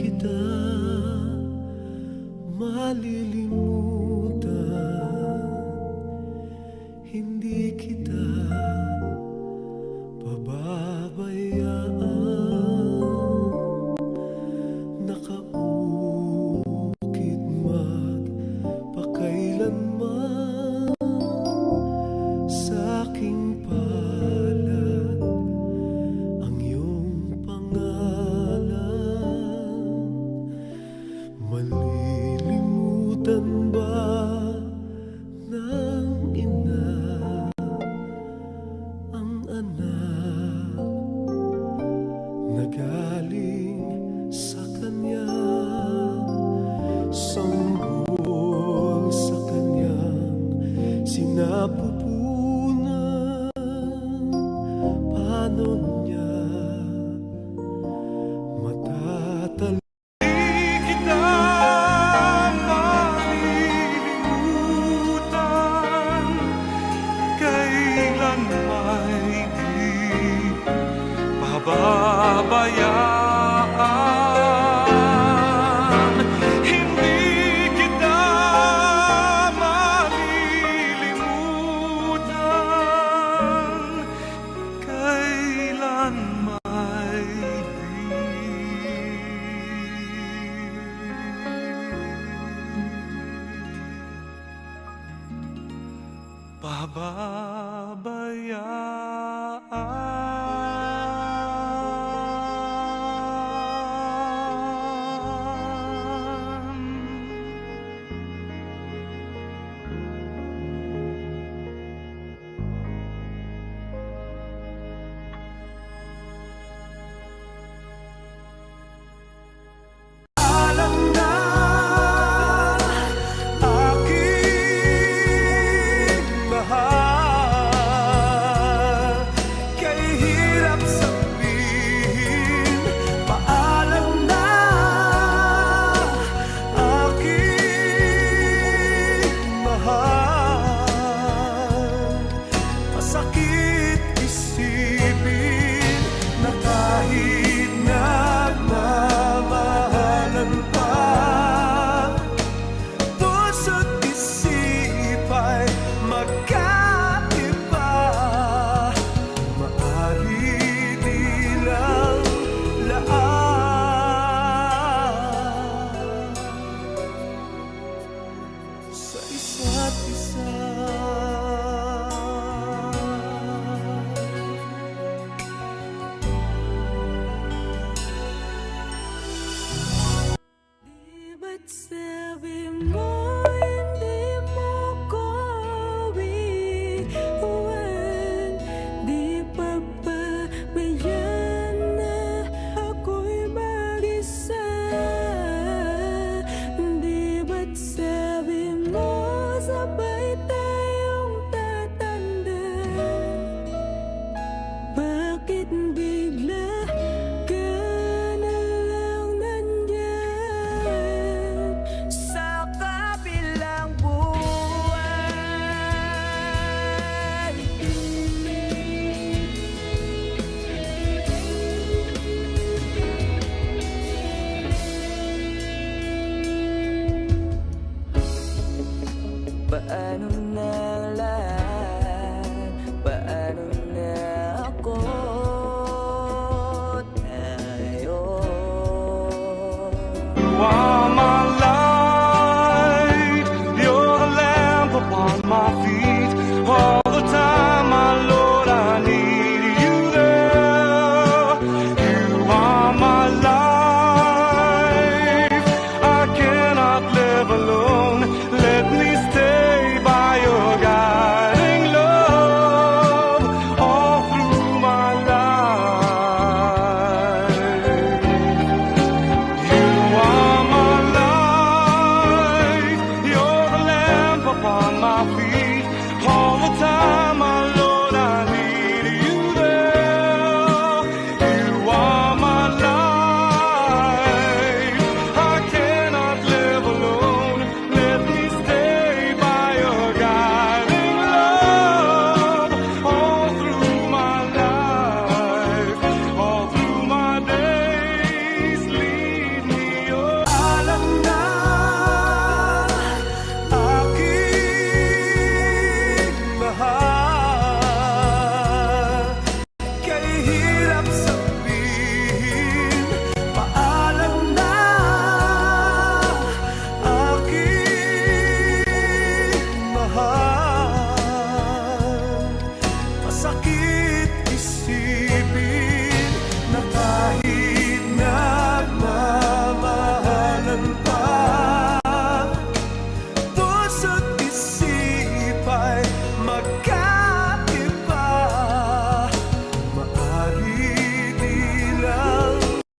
kita malilimutan, hindi kita pababayaan. Nakaukit magpakailanman sa aking palad ang iyong pangalan. Malilimutan ba ng ina ang anak na galing sa kanya, sanggol sa kanyang sinapupunan? Paano niya matatali kita malilimutan? Kailan may di pababayaan, hindi kita malilimutan. Kailan may di alam na aking mahal, kay hirap sabihin paalam na aking mahal. Masakit isipin na kahit nagmamahalan pa, puso't isip ay magkaiba. Maaari nilang laan sa isa't isa. Di ba't